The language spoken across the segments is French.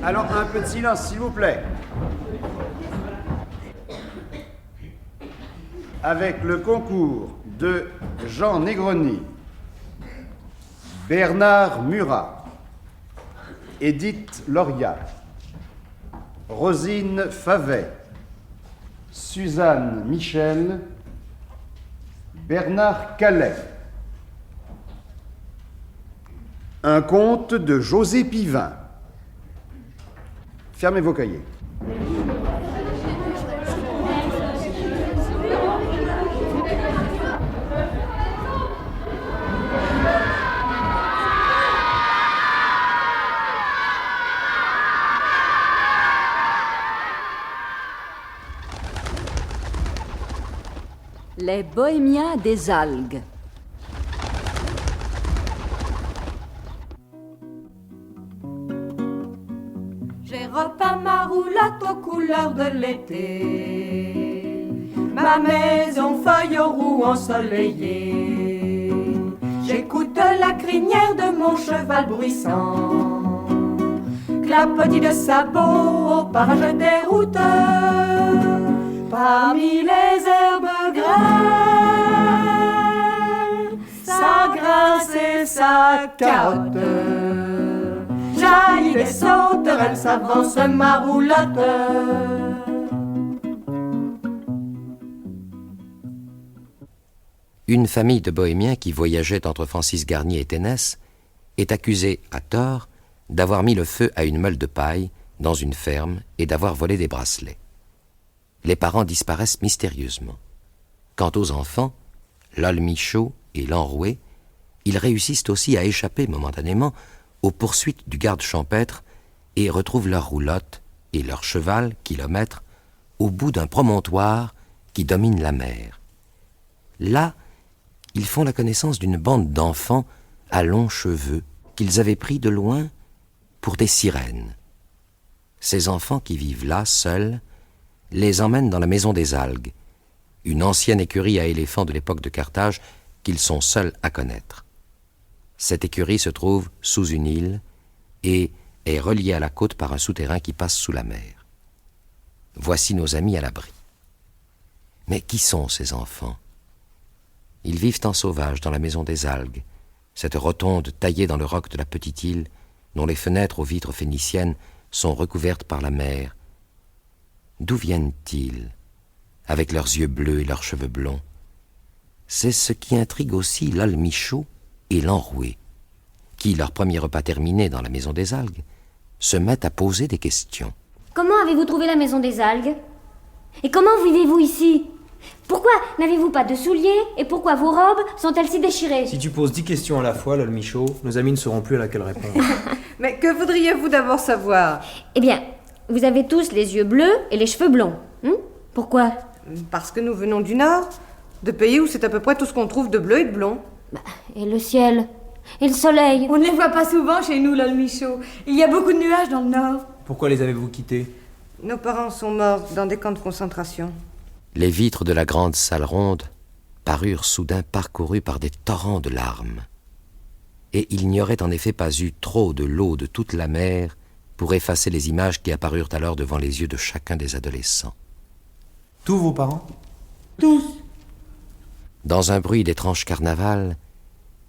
Alors, un peu de silence, s'il vous plaît. Avec le concours de Jean Negroni, Bernard Murat, Édith Loria, Rosine Favet, Suzanne Michel, Bernard Calais. Un conte de José Pivin. Fermez vos cahiers. Les Bohémiens des algues. J'ai repeint ma roulotte aux couleurs de l'été, ma maison feuille aux roues ensoleillées. J'écoute la crinière de mon cheval bruissant, clapotis de sabots au parage des routes. Parmi les herbes grêles, sa graisse et sa carotte, jaillit des sauterelles, s'avance ma roulotte. Une famille de bohémiens qui voyageait entre Francis Garnier et Ténès est accusée, à tort, d'avoir mis le feu à une meule de paille dans une ferme et d'avoir volé des bracelets. Les parents disparaissent mystérieusement. Quant aux enfants, Lol Michaud et l'enroué, ils réussissent aussi à échapper momentanément aux poursuites du garde champêtre et retrouvent leur roulotte et leur cheval, kilomètre, au bout d'un promontoire qui domine la mer. Là, ils font la connaissance d'une bande d'enfants à longs cheveux qu'ils avaient pris de loin pour des sirènes. Ces enfants qui vivent là, seuls, les emmènent dans la maison des algues, une ancienne écurie à éléphants de l'époque de Carthage qu'ils sont seuls à connaître. Cette écurie se trouve sous une île et est reliée à la côte par un souterrain qui passe sous la mer. Voici nos amis à l'abri. Mais qui sont ces enfants? Ils vivent en sauvage dans la maison des algues, cette rotonde taillée dans le roc de la petite île, dont les fenêtres aux vitres phéniciennes sont recouvertes par la mer. D'où viennent-ils, avec leurs yeux bleus et leurs cheveux blonds? C'est ce qui intrigue aussi Lol Michaud et l'enroué, qui, leur premier repas terminé dans la maison des algues, se mettent à poser des questions. Comment avez-vous trouvé la maison des algues? Et comment vivez-vous ici? Pourquoi n'avez-vous pas de souliers? Et pourquoi vos robes sont-elles si déchirées? Si tu poses 10 questions à la fois, Lol Michaud, nos amis ne sauront plus à laquelle répondre. Mais que voudriez-vous d'abord savoir? Eh bien, vous avez tous les yeux bleus et les cheveux blonds. Pourquoi? Parce que nous venons du Nord, de pays où c'est à peu près tout ce qu'on trouve de bleu et de blond. Et le ciel? Et le soleil? On ne les voit pas souvent chez nous, Lol Michaud. Il y a beaucoup de nuages dans le Nord. Pourquoi les avez-vous quittés? Nos parents sont morts dans des camps de concentration. Les vitres de la grande salle ronde parurent soudain parcourues par des torrents de larmes. Et il n'y aurait en effet pas eu trop de l'eau de toute la mer pour effacer les images qui apparurent alors devant les yeux de chacun des adolescents. Tous vos parents? Tous. Dans un bruit d'étrange carnaval,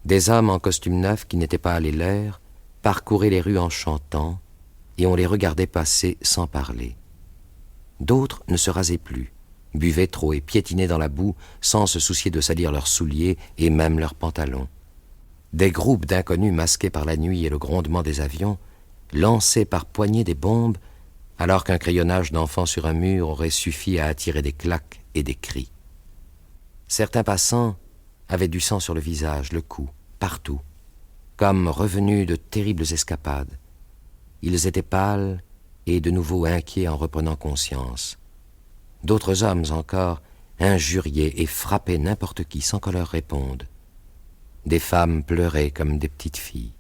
des hommes en costume neuf qui n'étaient pas allés l'heure parcouraient les rues en chantant, et on les regardait passer sans parler. D'autres ne se rasaient plus, buvaient trop et piétinaient dans la boue sans se soucier de salir leurs souliers et même leurs pantalons. Des groupes d'inconnus masqués par la nuit et le grondement des avions lançaient par poignées des bombes, alors qu'un crayonnage d'enfants sur un mur aurait suffi à attirer des claques et des cris. Certains passants avaient du sang sur le visage, le cou, partout, comme revenus de terribles escapades. Ils étaient pâles et de nouveau inquiets en reprenant conscience. D'autres hommes encore injuriaient et frappaient n'importe qui sans qu'on leur réponde. Des femmes pleuraient comme des petites filles.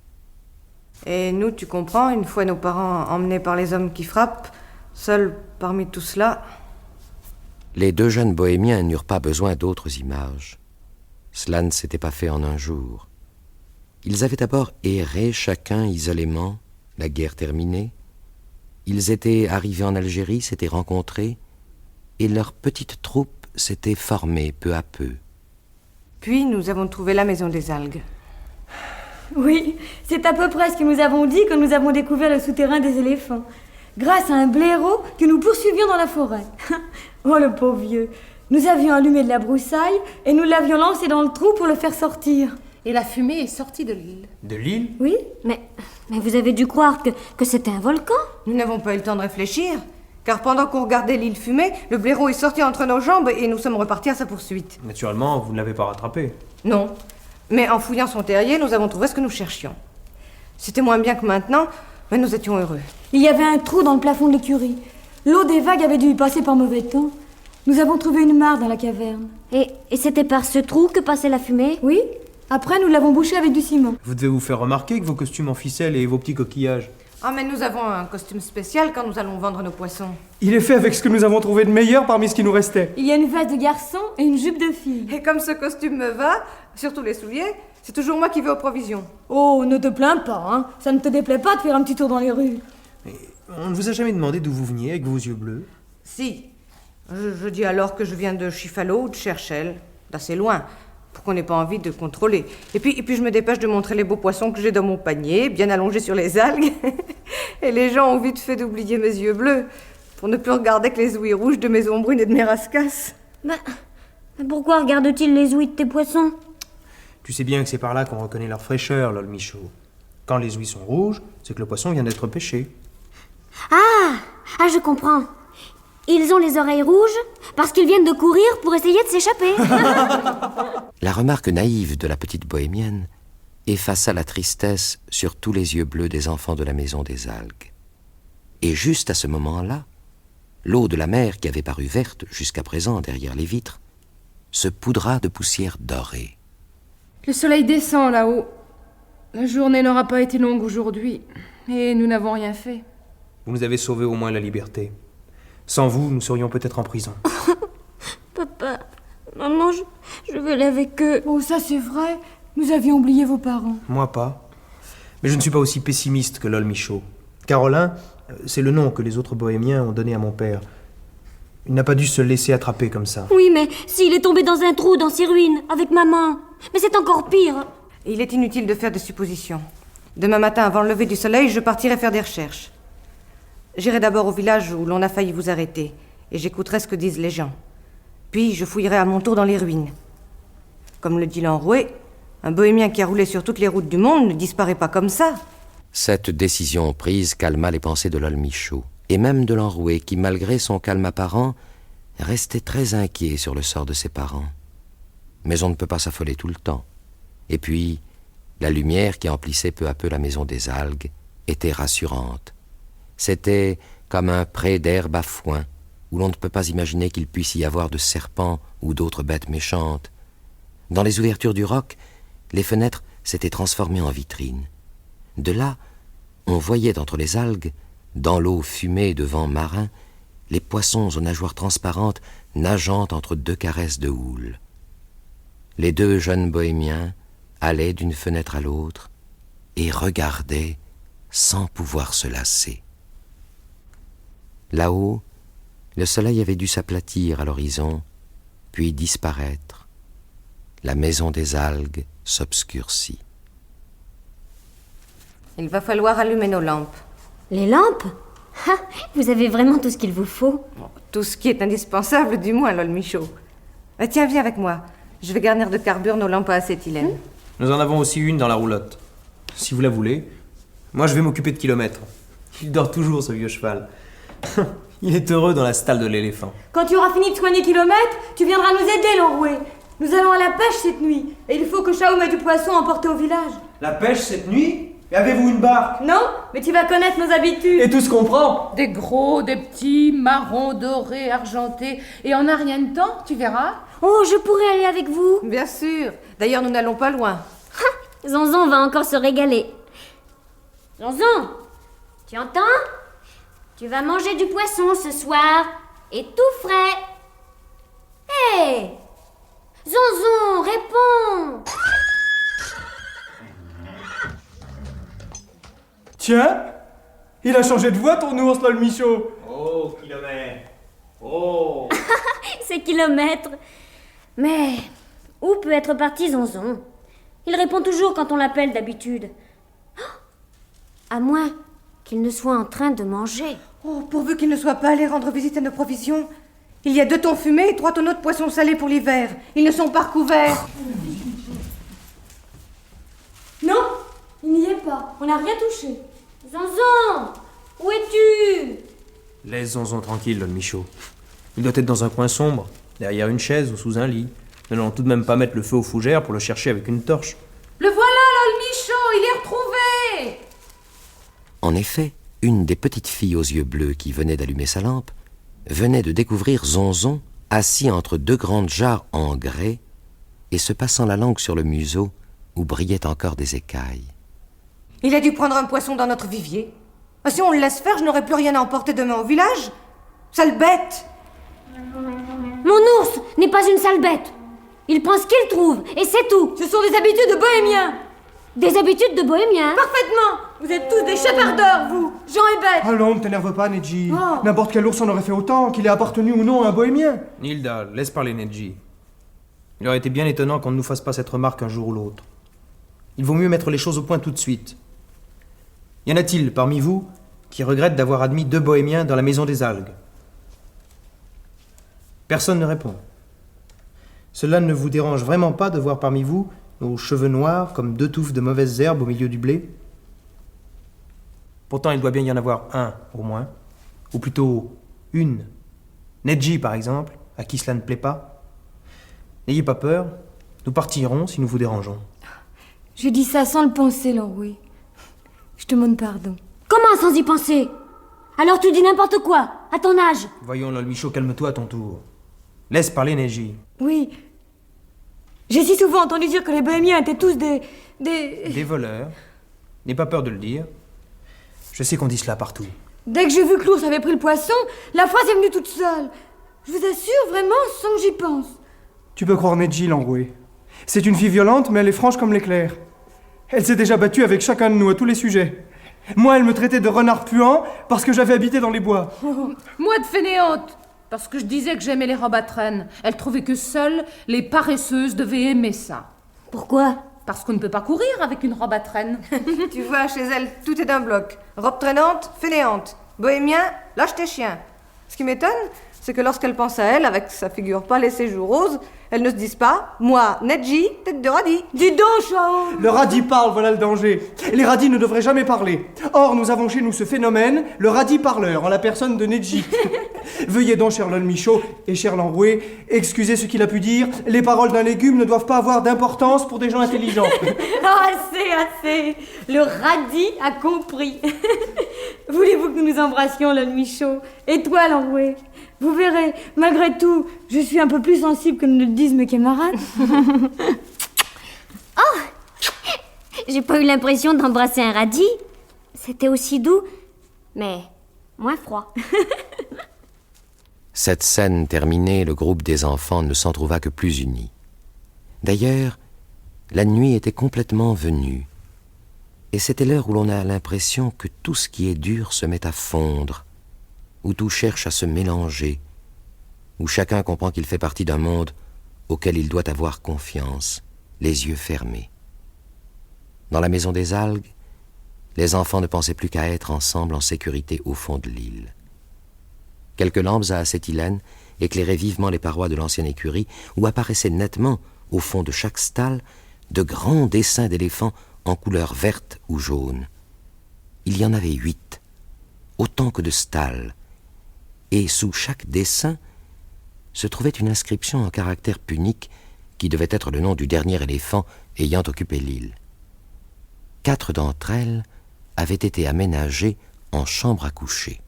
Et nous, tu comprends, une fois nos parents emmenés par les hommes qui frappent, seuls parmi tout cela... Les deux jeunes bohémiens n'eurent pas besoin d'autres images. Cela ne s'était pas fait en un jour. Ils avaient d'abord erré chacun isolément, la guerre terminée, Ils étaient arrivés en Algérie, s'étaient rencontrés, et leur petite troupe s'était formée peu à peu. Puis nous avons trouvé la maison des algues. Oui, c'est à peu près ce que nous avons dit quand nous avons découvert le souterrain des éléphants. Grâce à un blaireau que nous poursuivions dans la forêt. Oh, le pauvre vieux. Nous avions allumé de la broussaille et nous l'avions lancé dans le trou pour le faire sortir. Et la fumée est sortie de l'île. De l'île? Oui? Mais vous avez dû croire que c'était un volcan. Nous n'avons pas eu le temps de réfléchir, car pendant qu'on regardait l'île fumer, le blaireau est sorti entre nos jambes et nous sommes repartis à sa poursuite. Naturellement, vous ne l'avez pas rattrapé. Non, mais en fouillant son terrier, nous avons trouvé ce que nous cherchions. C'était moins bien que maintenant, mais nous étions heureux. Il y avait un trou dans le plafond de l'écurie. L'eau des vagues avait dû y passer par mauvais temps. Nous avons trouvé une mare dans la caverne. Et c'était par ce trou que passait la fumée? Oui? Après, nous l'avons bouché avec du ciment. Vous devez vous faire remarquer que vos costumes en ficelle et vos petits coquillages. Ah, mais nous avons un costume spécial quand nous allons vendre nos poissons. Il est fait avec ce que nous avons trouvé de meilleur parmi ce qui nous restait. Il y a une veste de garçon et une jupe de fille. Et comme ce costume me va, surtout les souliers, c'est toujours moi qui vais aux provisions. Oh, ne te plains pas, hein. Ça ne te déplaît pas de faire un petit tour dans les rues. On ne vous a jamais demandé d'où vous veniez avec vos yeux bleus? Si. Je dis alors que je viens de Chifalo ou de Cherchel, d'assez loin, pour qu'on n'ait pas envie de contrôler. Et puis je me dépêche de montrer les beaux poissons que j'ai dans mon panier, bien allongés sur les algues. Et les gens ont vite fait d'oublier mes yeux bleus, pour ne plus regarder que les ouïes rouges de mes ombrunes et de mes rascasses. Mais pourquoi regarde-t-il les ouïes de tes poissons? Tu sais bien que c'est par là qu'on reconnaît leur fraîcheur, lol Michaud. Quand les ouïes sont rouges, c'est que le poisson vient d'être pêché. Ah, je comprends. Ils ont les oreilles rouges parce qu'ils viennent de courir pour essayer de s'échapper. La remarque naïve de la petite bohémienne effaça la tristesse sur tous les yeux bleus des enfants de la maison des algues. Et juste à ce moment-là, l'eau de la mer qui avait paru verte jusqu'à présent derrière les vitres se poudra de poussière dorée. Le soleil descend là-haut. La journée n'aura pas été longue aujourd'hui. Et nous n'avons rien fait. Vous nous avez sauvé au moins la liberté. Sans vous, nous serions peut-être en prison. Papa, maman, je veux aller avec eux. Oh, ça c'est vrai. Nous avions oublié vos parents. Moi pas. Mais je ne suis pas aussi pessimiste que lol Michaud. Carolin, c'est le nom que les autres bohémiens ont donné à mon père. Il n'a pas dû se laisser attraper comme ça. Oui, mais s'il est tombé dans un trou dans ces ruines, avec maman. Mais c'est encore pire. Et il est inutile de faire des suppositions. Demain matin, avant le lever du soleil, je partirai faire des recherches. J'irai d'abord au village où l'on a failli vous arrêter, et j'écouterai ce que disent les gens. Puis je fouillerai à mon tour dans les ruines. Comme le dit l'enroué, un bohémien qui a roulé sur toutes les routes du monde ne disparaît pas comme ça. Cette décision prise calma les pensées de lol Michaud, et même de l'enroué qui, malgré son calme apparent, restait très inquiet sur le sort de ses parents. Mais on ne peut pas s'affoler tout le temps. Et puis, la lumière qui emplissait peu à peu la maison des algues était rassurante. C'était comme un pré d'herbe à foin, où l'on ne peut pas imaginer qu'il puisse y avoir de serpents ou d'autres bêtes méchantes. Dans les ouvertures du roc, les fenêtres s'étaient transformées en vitrines. De là, on voyait entre les algues, dans l'eau fumée de vents marins, les poissons aux nageoires transparentes nageant entre deux caresses de houle. Les deux jeunes bohémiens allaient d'une fenêtre à l'autre et regardaient sans pouvoir se lasser. Là-haut, le soleil avait dû s'aplatir à l'horizon, puis disparaître. La maison des algues s'obscurcit. Il va falloir allumer nos lampes. Les lampes? Ah, vous avez vraiment tout ce qu'il vous faut. Tout ce qui est indispensable, du moins, lol Michaud. Tiens, viens avec moi. Je vais garnir de carbure nos lampes à acétylène. Nous en avons aussi une dans la roulotte. Si vous la voulez. Moi, je vais m'occuper de kilomètres. Il dort toujours, ce vieux cheval. Il est heureux dans la stalle de l'éléphant. Quand tu auras fini de soigner kilomètres, tu viendras nous aider, l'enroué. Nous allons à la pêche cette nuit. Et il faut que Chaoum ait du poisson emporté au village. La pêche cette nuit? Et avez-vous une barque? Non, mais tu vas connaître nos habitudes. Et tout ce qu'on prend? Des gros, des petits, marrons, dorés, argentés. Et en un rien de temps, tu verras. Oh, je pourrais aller avec vous. Bien sûr. D'ailleurs, nous n'allons pas loin. Zonzon va encore se régaler. Zonzon, tu entends? Tu vas manger du poisson ce soir. Et tout frais. Hé! Zonzon, réponds! Tiens, Il a changé de voix, ton ours, là, le Michaud. Oh, kilomètre. Oh. C'est kilomètres. Mais où peut être parti Zonzon? Il répond toujours quand on l'appelle d'habitude. À moins qu'il ne soit en train de manger. Oh, pourvu qu'il ne soit pas allé rendre visite à nos provisions. Il y a 2 thons fumés et 3 tonneaux de poissons salés pour l'hiver. Ils ne sont pas recouverts. Non, il n'y est pas. On n'a rien touché. Zonzon, où es-tu? Laisse Zonzon tranquille, Lol Michaud. Il doit être dans un coin sombre, derrière une chaise ou sous un lit. Ne l'allons tout de même pas mettre le feu aux fougères pour le chercher avec une torche. Le voilà, Lol Michaud, il est retrouvé. En effet, une des petites filles aux yeux bleus qui venait d'allumer sa lampe venait de découvrir Zonzon assis entre 2 grandes jarres en grès et se passant la langue sur le museau où brillaient encore des écailles. Il a dû prendre un poisson dans notre vivier. Ah, si on le laisse faire, je n'aurai plus rien à emporter demain au village. Sale bête! Mon ours n'est pas une sale bête. Il prend ce qu'il trouve, et c'est tout. Ce sont des habitudes de bohémiens. Des habitudes de bohémien. Parfaitement. Vous êtes tous des chapardeurs, vous, Jean et Bête. Allons, ne t'énerve pas, Neji. Oh. N'importe quel ours en aurait fait autant, qu'il ait appartenu ou non à un bohémien. Nilda, laisse parler Neji. Il aurait été bien étonnant qu'on ne nous fasse pas cette remarque un jour ou l'autre. Il vaut mieux mettre les choses au point tout de suite. Y en a-t-il parmi vous qui regrettent d'avoir admis 2 bohémiens dans la maison des algues? Personne ne répond. Cela ne vous dérange vraiment pas de voir parmi vous nos cheveux noirs comme 2 touffes de mauvaises herbes au milieu du blé? Pourtant, il doit bien y en avoir un, au moins. Ou plutôt, une. Neji, par exemple, à qui cela ne plaît pas. N'ayez pas peur, nous partirons si nous vous dérangeons. Je dis ça sans le penser, Lenroué. Je te demande pardon. Comment sans y penser? Alors tu dis n'importe quoi, à ton âge. Voyons, Lol Michaud, calme-toi à ton tour. Laisse parler Neji. Oui. J'ai si souvent entendu dire que les bohémiens étaient tous des... Des voleurs. N'aie pas peur de le dire. Je sais qu'on dit cela partout. Dès que j'ai vu que l'ours avait pris le poisson, la phrase est venue toute seule. Je vous assure, vraiment, sans que j'y pense. Tu peux croire Neji, l'enroué. C'est une fille violente, mais elle est franche comme l'éclair. Elle s'est déjà battue avec chacun de nous à tous les sujets. Moi, elle me traitait de renard puant parce que j'avais habité dans les bois. Moi de fainéante, parce que je disais que j'aimais les robes à traîne. Elle trouvait que seules les paresseuses devaient aimer ça. Pourquoi? Parce qu'on ne peut pas courir avec une robe à traîne. Tu vois, chez elle, tout est d'un bloc. Robe traînante, fainéante. Bohémien, lâche tes chiens. Ce qui m'étonne, c'est que lorsqu'elle pense à elle, avec sa figure pâle et ses joues roses, elles ne se disent pas « Moi, Neji, tête de radis ». Dis donc, Chao. Le radis parle, voilà le danger. Les radis ne devraient jamais parler. Or, nous avons chez nous ce phénomène, le radis parleur, en la personne de Neji. Veuillez donc, cher Lol Michaud et cher Lenroué, excuser ce qu'il a pu dire. Les paroles d'un légume ne doivent pas avoir d'importance pour des gens intelligents. Assez. Le radis a compris. Voulez-vous que nous nous embrassions, Lol Michaud? Et toi, Lenroué? Vous verrez, malgré tout, je suis un peu plus sensible que ne le disent mes camarades. Oh! J'ai pas eu l'impression d'embrasser un radis. C'était aussi doux, mais moins froid. Cette scène terminée, le groupe des enfants ne s'en trouva que plus uni. D'ailleurs, la nuit était complètement venue, et c'était l'heure où l'on a l'impression que tout ce qui est dur se met à fondre, où tout cherche à se mélanger, où chacun comprend qu'il fait partie d'un monde auquel il doit avoir confiance, les yeux fermés. Dans la maison des algues, les enfants ne pensaient plus qu'à être ensemble en sécurité au fond de l'île. Quelques lampes à acétylène éclairaient vivement les parois de l'ancienne écurie, où apparaissaient nettement, au fond de chaque stalle, de grands dessins d'éléphants en couleur verte ou jaune. Il y en avait 8, autant que de stalles, et sous chaque dessin se trouvait une inscription en caractère punique qui devait être le nom du dernier éléphant ayant occupé l'île. 4 d'entre elles avaient été aménagées en chambre à coucher.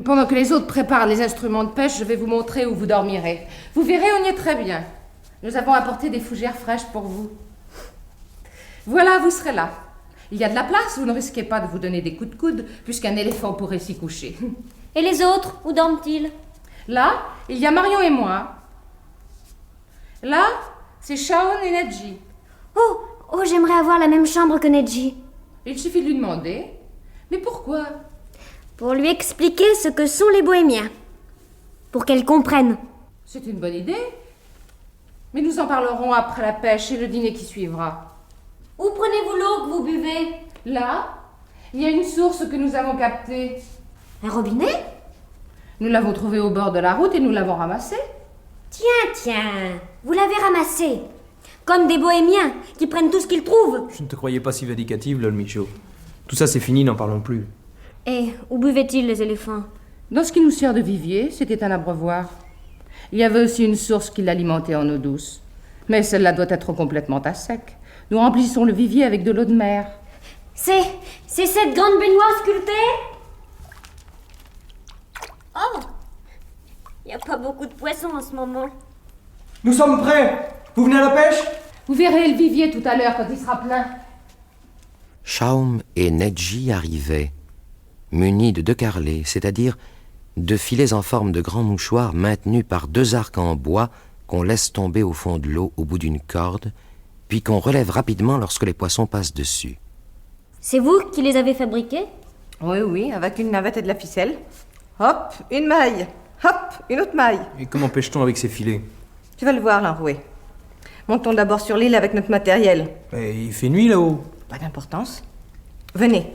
Pendant que les autres préparent les instruments de pêche, je vais vous montrer où vous dormirez. Vous verrez, on y est très bien. Nous avons apporté des fougères fraîches pour vous. Voilà, vous serez là. Il y a de la place, vous ne risquez pas de vous donner des coups de coude, puisqu'un éléphant pourrait s'y coucher. Et les autres, où dorment-ils? Là, il y a Marion et moi. Là, c'est Shaon et Neji. Oh, j'aimerais avoir la même chambre que Neji. Il suffit de lui demander. Mais pourquoi? pour lui expliquer ce que sont les bohémiens. Pour qu'elle comprenne. C'est une bonne idée. Mais nous en parlerons après la pêche et le dîner qui suivra. Où prenez-vous l'eau que vous buvez? Là, il y a une source que nous avons captée. Un robinet? Nous l'avons trouvée au bord de la route et nous l'avons ramassée. Tiens, vous l'avez ramassée. Comme des bohémiens qui prennent tout ce qu'ils trouvent. Je ne te croyais pas si vindicative, Lol Michaud. Tout ça, c'est fini, n'en parlons plus. Et où buvaient-ils les éléphants? Dans ce qui nous sert de vivier, c'était un abreuvoir. Il y avait aussi une source qui l'alimentait en eau douce. Mais celle-là doit être complètement à sec. Nous remplissons le vivier avec de l'eau de mer. C'est cette grande baignoire sculptée? Oh! Il n'y a pas beaucoup de poissons en ce moment. Nous sommes prêts. Vous venez à la pêche? Vous verrez le vivier tout à l'heure quand il sera plein. Schaum et Nedji arrivaient, munis de 2 carlets, c'est-à-dire de filets en forme de grands mouchoirs maintenus par 2 arcs en bois qu'on laisse tomber au fond de l'eau au bout d'une corde, puis qu'on relève rapidement lorsque les poissons passent dessus. C'est vous qui les avez fabriqués? Oui, avec une navette et de la ficelle. Hop, une maille. Hop, une autre maille. Et comment pêche-t-on avec ces filets? Tu vas le voir, l'enroué. Montons d'abord sur l'île avec notre matériel. Il fait nuit là-haut. Pas d'importance. Venez.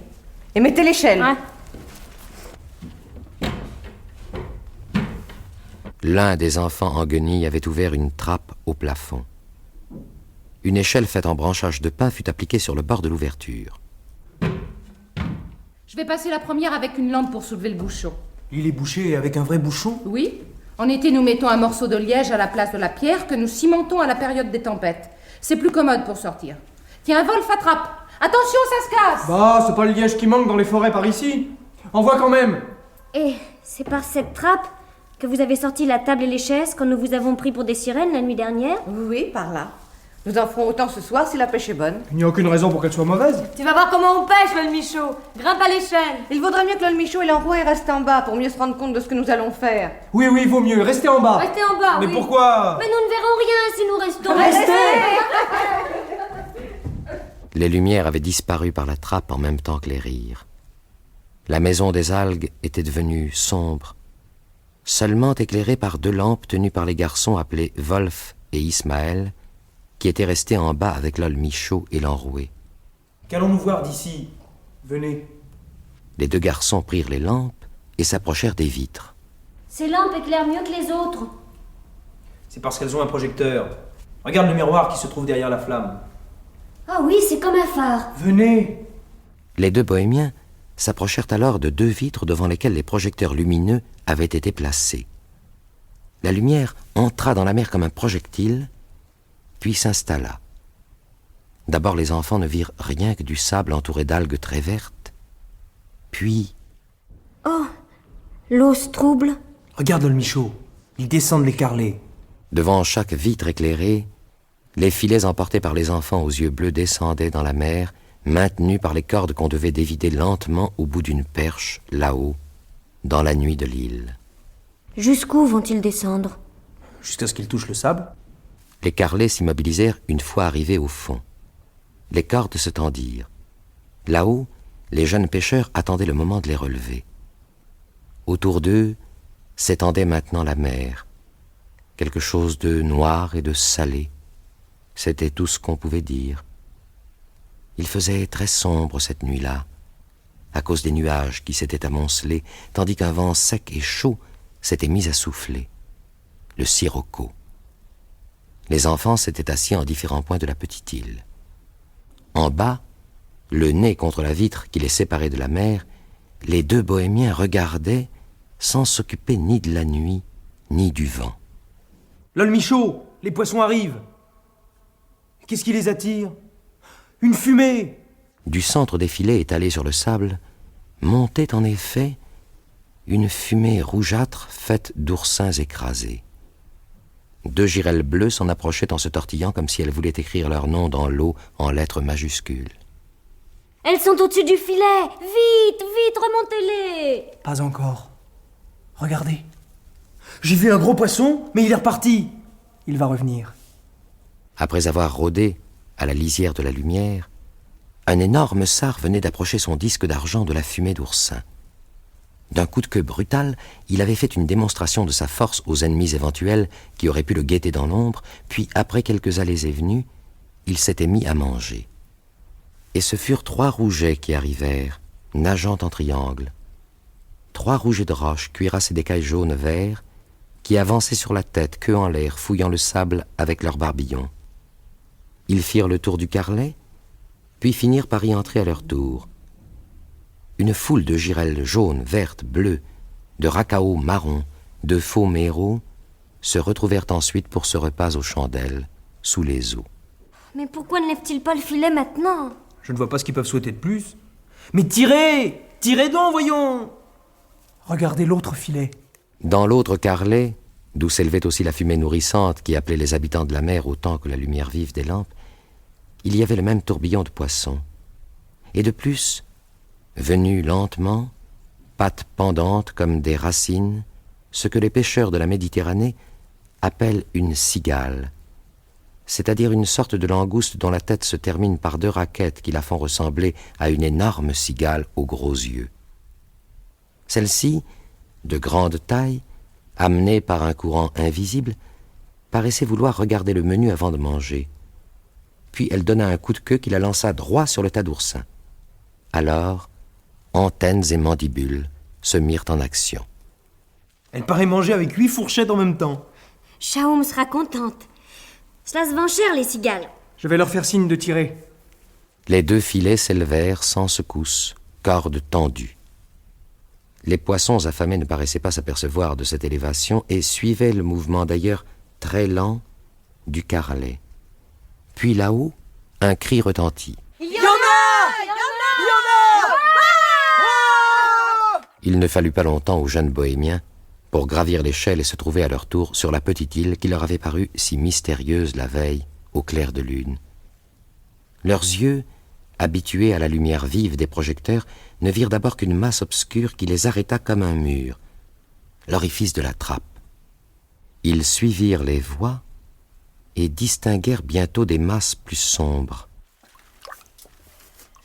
Et mettez l'échelle. Ouais. L'un des enfants en guenilles avait ouvert une trappe au plafond. Une échelle faite en branchage de pin fut appliquée sur le bord de l'ouverture. Je vais passer la première avec une lampe pour soulever le bouchon. L'île est bouchée avec un vrai bouchon? Oui. En été, nous mettons un morceau de liège à la place de la pierre que nous cimentons à la période des tempêtes. C'est plus commode pour sortir. Tiens, Wolf, attrape. Attention, ça se casse. Bah, c'est pas le liège qui manque dans les forêts par ici. Envoie quand même. Et c'est par cette trappe que vous avez sorti la table et les chaises quand nous vous avons pris pour des sirènes la nuit dernière? Oui, par là. Nous en ferons autant ce soir si la pêche est bonne. Il n'y a aucune raison pour qu'elle soit mauvaise. Tu vas voir comment on pêche, le Michaud. Grimpe à l'échelle. Il vaudrait mieux que le Michaud et l'enroué restent en bas pour mieux se rendre compte de ce que nous allons faire. Oui, vaut mieux. Restez en bas. Restez en bas, Mais oui. pourquoi? Mais nous ne verrons rien si nous restons. Les lumières avaient disparu par la trappe en même temps que les rires. La maison des algues était devenue sombre, seulement éclairée par 2 lampes tenues par les garçons appelés Wolf et Ismaël, qui étaient restés en bas avec Lol Michaud et l'enroué. Qu'allons-nous voir d'ici? Venez. Les 2 garçons prirent les lampes et s'approchèrent des vitres. Ces lampes éclairent mieux que les autres. C'est parce qu'elles ont un projecteur. Regarde le miroir qui se trouve derrière la flamme. Ah oui, c'est comme un phare. Venez. Les 2 bohémiens s'approchèrent alors de 2 vitres devant lesquelles les projecteurs lumineux avaient été placés. La lumière entra dans la mer comme un projectile, puis s'installa. D'abord les enfants ne virent rien que du sable entouré d'algues très vertes. Puis... Oh, l'eau se trouble. Regarde le Michaud. Ils descendent les carlets. Devant chaque vitre éclairée, les filets emportés par les enfants aux yeux bleus descendaient dans la mer, maintenus par les cordes qu'on devait dévider lentement au bout d'une perche, là-haut, dans la nuit de l'île. Jusqu'où vont-ils descendre? Jusqu'à ce qu'ils touchent le sable. Les carlets s'immobilisèrent une fois arrivés au fond. Les cordes se tendirent. Là-haut, les jeunes pêcheurs attendaient le moment de les relever. Autour d'eux s'étendait maintenant la mer. Quelque chose de noir et de salé. C'était tout ce qu'on pouvait dire. Il faisait très sombre cette nuit-là, à cause des nuages qui s'étaient amoncelés, tandis qu'un vent sec et chaud s'était mis à souffler. Le sirocco. Les enfants s'étaient assis en différents points de la petite île. En bas, le nez contre la vitre qui les séparait de la mer, les 2 bohémiens regardaient sans s'occuper ni de la nuit, ni du vent. Lol Michaud, les poissons arrivent. Qu'est-ce qui les attire? Une fumée! Du centre des filets étalés sur le sable, montait en effet une fumée rougeâtre faite d'oursins écrasés. 2 girelles bleues s'en approchaient en se tortillant comme si elles voulaient écrire leur nom dans l'eau en lettres majuscules. Elles sont au-dessus du filet. Vite, vite, remontez-les. Pas encore. Regardez. J'ai vu un gros poisson, mais il est reparti. Il va revenir. Après avoir rôdé à la lisière de la lumière, un énorme sar venait d'approcher son disque d'argent de la fumée d'oursin. D'un coup de queue brutal, il avait fait une démonstration de sa force aux ennemis éventuels qui auraient pu le guetter dans l'ombre, puis après quelques allées et venues, il s'était mis à manger. Et ce furent 3 rougets qui arrivèrent, nageant en triangle. 3 rougets de roche, cuirassés d'écailles jaunes verts, qui avançaient sur la tête, queue en l'air, fouillant le sable avec leurs barbillons. Ils firent le tour du carrelet, puis finirent par y entrer à leur tour. Une foule de girelles jaunes, vertes, bleues, de racaos marrons, de faux méraux se retrouvèrent ensuite pour ce repas aux chandelles, sous les eaux. Mais pourquoi ne lève-t-il pas le filet maintenant? Je ne vois pas ce qu'ils peuvent souhaiter de plus. Mais tirez! Tirez donc, voyons! Regardez l'autre filet. Dans l'autre carrelet, d'où s'élevait aussi la fumée nourrissante qui appelait les habitants de la mer autant que la lumière vive des lampes, il y avait le même tourbillon de poissons. Et de plus, venu lentement, pattes pendantes comme des racines, ce que les pêcheurs de la Méditerranée appellent une cigale, c'est-à-dire une sorte de langouste dont la tête se termine par 2 raquettes qui la font ressembler à une énorme cigale aux gros yeux. Celle-ci, de grande taille, amenée par un courant invisible, paraissait vouloir regarder le menu avant de manger. Puis elle donna un coup de queue qui la lança droit sur le tas d'oursins. Alors, antennes et mandibules se mirent en action. Elle paraît manger avec 8 fourchettes en même temps. Shaoum sera contente. Cela se vend cher, les cigales. Je vais leur faire signe de tirer. Les 2 filets s'élevèrent sans secousse, cordes tendues. Les poissons affamés ne paraissaient pas s'apercevoir de cette élévation et suivaient le mouvement d'ailleurs très lent du carrelet. Puis là-haut, un cri retentit. Il ne fallut pas longtemps aux jeunes bohémiens pour gravir l'échelle et se trouver à leur tour sur la petite île qui leur avait paru si mystérieuse la veille au clair de lune. Leurs yeux, habitués à la lumière vive des projecteurs, ne virent d'abord qu'une masse obscure qui les arrêta comme un mur, l'orifice de la trappe. Ils suivirent les voies et distinguèrent bientôt des masses plus sombres.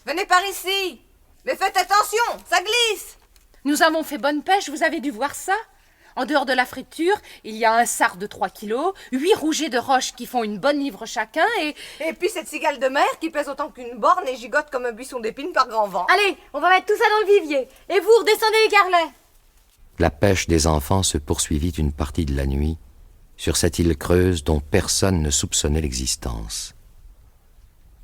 Venez par ici. Mais faites attention, ça glisse. Nous avons fait bonne pêche, vous avez dû voir ça. En dehors de la friture, il y a un sard de 3 kilos, 8 rougets de roche qui font une bonne livre chacun et puis cette cigale de mer qui pèse autant qu'une borne et gigote comme un buisson d'épines par grand vent. Allez, on va mettre tout ça dans le vivier. Et vous, redescendez les carrelets. La pêche des enfants se poursuivit une partie de la nuit sur cette île creuse dont personne ne soupçonnait l'existence.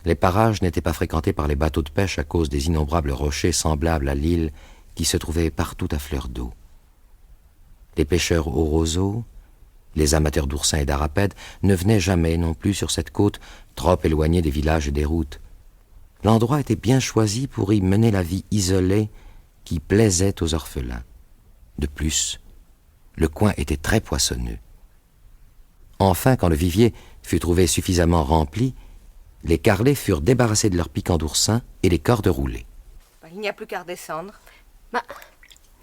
Les parages n'étaient pas fréquentés par les bateaux de pêche à cause des innombrables rochers semblables à l'île qui se trouvaient partout à fleur d'eau. Les pêcheurs au roseau, les amateurs d'oursins et d'arapèdes ne venaient jamais non plus sur cette côte trop éloignée des villages et des routes. L'endroit était bien choisi pour y mener la vie isolée qui plaisait aux orphelins. De plus, le coin était très poissonneux. Enfin, quand le vivier fut trouvé suffisamment rempli, les carrelets furent débarrassés de leurs piquants d'oursin et les cordes roulées. Il n'y a plus qu'à redescendre.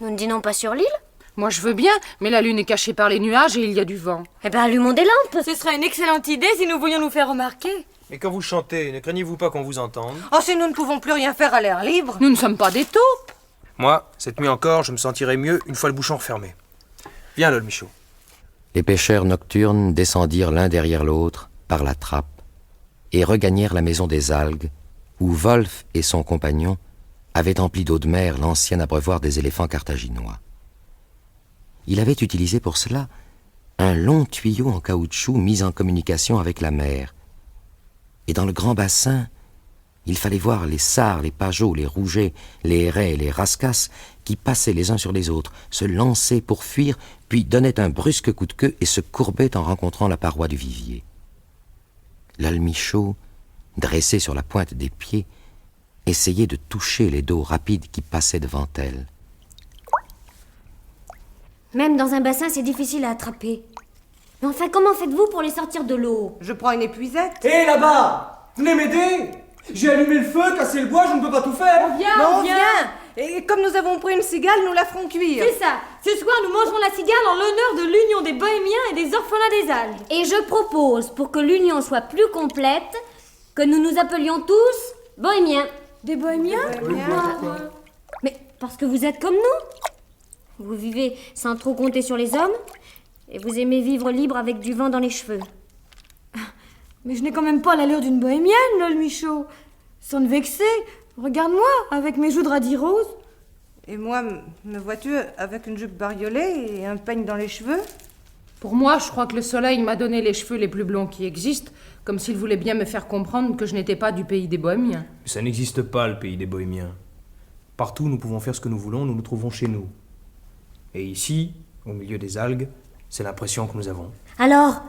Nous ne dînons pas sur l'île? moi je veux bien, mais la lune est cachée par les nuages et il y a du vent. Eh ben, allumons des lampes. Ce serait une excellente idée si nous voulions nous faire remarquer. Mais quand vous chantez, ne craignez-vous pas qu'on vous entende? Oh, si nous ne pouvons plus rien faire à l'air libre. Nous ne sommes pas des taupes. Moi, cette nuit encore, je me sentirai mieux une fois le bouchon refermé. Viens, Lol Michaud. Les pêcheurs nocturnes descendirent l'un derrière l'autre par la trappe et regagnèrent la maison des algues, où Wolf et son compagnon avaient empli d'eau de mer l'ancien abreuvoir des éléphants carthaginois. Il avait utilisé pour cela un long tuyau en caoutchouc mis en communication avec la mer. Et dans le grand bassin, il fallait voir les sards, les pageaux, les rougets, les hérets et les rascasses qui passaient les uns sur les autres, se lançaient pour fuir, puis donnaient un brusque coup de queue et se courbaient en rencontrant la paroi du vivier. L'almichaud, dressé sur la pointe des pieds, essayait de toucher les dos rapides qui passaient devant elle. Même dans un bassin, c'est difficile à attraper. Mais enfin, comment faites-vous pour les sortir de l'eau? Je prends une épuisette. Hé, là-bas! Venez m'aider! J'ai allumé le feu, cassé le bois, je ne peux pas tout faire! Viens, Non, viens. viens. Et comme nous avons pris une cigale, nous la ferons cuire. C'est ça. Ce soir, nous mangerons la cigale en l'honneur de l'union des bohémiens et des orphelins des algues. Et je propose, pour que l'union soit plus complète, que nous nous appelions tous bohémiens. Des bohémiens? Mais parce que vous êtes comme nous. Vous vivez sans trop compter sur les hommes, et vous aimez vivre libre avec du vent dans les cheveux. Mais je n'ai quand même pas l'allure d'une bohémienne, Lol Michaud. Sans te vexer, regarde-moi, avec mes joues de radis rose. Et moi, me vois-tu avec une jupe bariolée et un peigne dans les cheveux? Pour moi, je crois que le soleil m'a donné les cheveux les plus blonds qui existent, comme s'il voulait bien me faire comprendre que je n'étais pas du pays des bohémiens. Ça n'existe pas, le pays des bohémiens. Partout, nous pouvons faire ce que nous voulons, nous nous trouvons chez nous. Et ici, au milieu des algues, c'est l'impression que nous avons. Alors,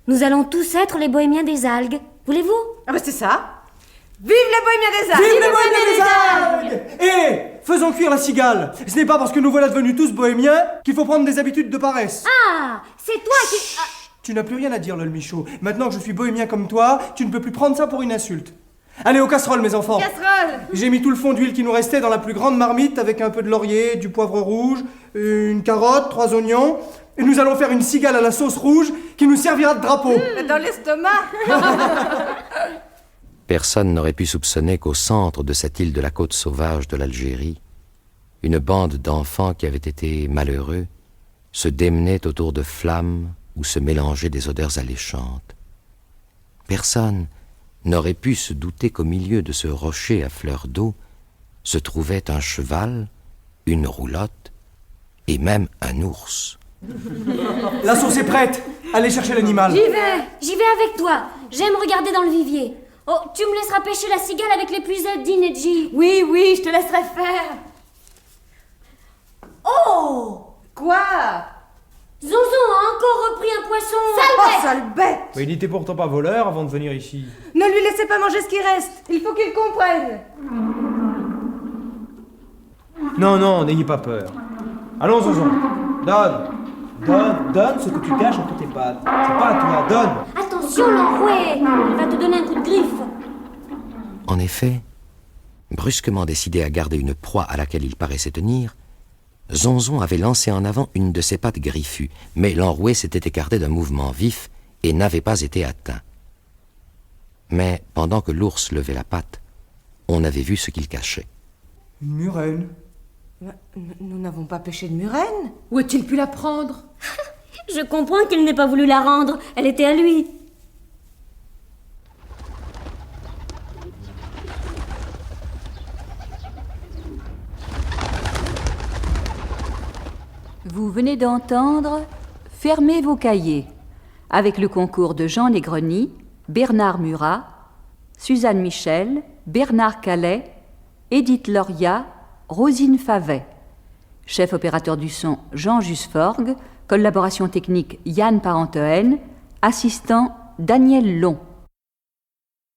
nous allons tous être les bohémiens des algues. Voulez-vous? Ah bah c'est ça. Vive les bohémiens des algues! Vive les bohémiens des algues! Et faisons cuire la cigale. Ce n'est pas parce que nous voilà devenus tous bohémiens qu'il faut prendre des habitudes de paresse. Ah, c'est toi qui... Ah. Tu n'as plus rien à dire, Lol Michaud. Maintenant que je suis bohémien comme toi, tu ne peux plus prendre ça pour une insulte. Allez, aux casseroles, mes enfants. Casserole! J'ai mis tout le fond d'huile qui nous restait dans la plus grande marmite avec un peu de laurier, du poivre rouge, une carotte, 3 oignons. Et nous allons faire une cigale à la sauce rouge qui nous servira de drapeau. Dans l'estomac! Personne n'aurait pu soupçonner qu'au centre de cette île de la côte sauvage de l'Algérie, une bande d'enfants qui avaient été malheureux se démenait autour de flammes où se mélangeaient des odeurs alléchantes. Personne n'aurait pu se douter qu'au milieu de ce rocher à fleur d'eau se trouvait un cheval, une roulotte et même un ours. La sauce est prête. Allez chercher l'animal. J'y vais avec toi. J'aime regarder dans le vivier. Oh, tu me laisseras pêcher la cigale avec l'épuisette d'Inedji. Oui, oui, je te laisserai faire. Oh! Quoi? Zonzon a encore repris un poisson. Oh, sale bête! Mais il n'était pourtant pas voleur avant de venir ici. Ne lui laissez pas manger ce qui reste. Il faut qu'il comprenne. Non, non, n'ayez pas peur. Allons, Zonzon. Donne ce que tu caches entre tes pattes. C'est pas à toi, donne. Attention, l'enroué. Il va te donner un coup de griffe. En effet, brusquement décidé à garder une proie à laquelle il paraissait tenir, Zonzon avait lancé en avant une de ses pattes griffues, mais l'enroué s'était écarté d'un mouvement vif et n'avait pas été atteint. Mais pendant que l'ours levait la patte, on avait vu ce qu'il cachait. Une murène. Nous n'avons pas pêché de murène. Où a-t-il pu la prendre? Je comprends qu'il n'ait pas voulu la rendre. Elle était à lui. Vous venez d'entendre Fermez vos cahiers, avec le concours de Jean Negroni, Bernard Murat, Suzanne Michel, Bernard Calais, Édith Loria, Rosine Favet. Chef opérateur du son Jean Jusforgue, collaboration technique Yann Parentehen, assistant Daniel Long.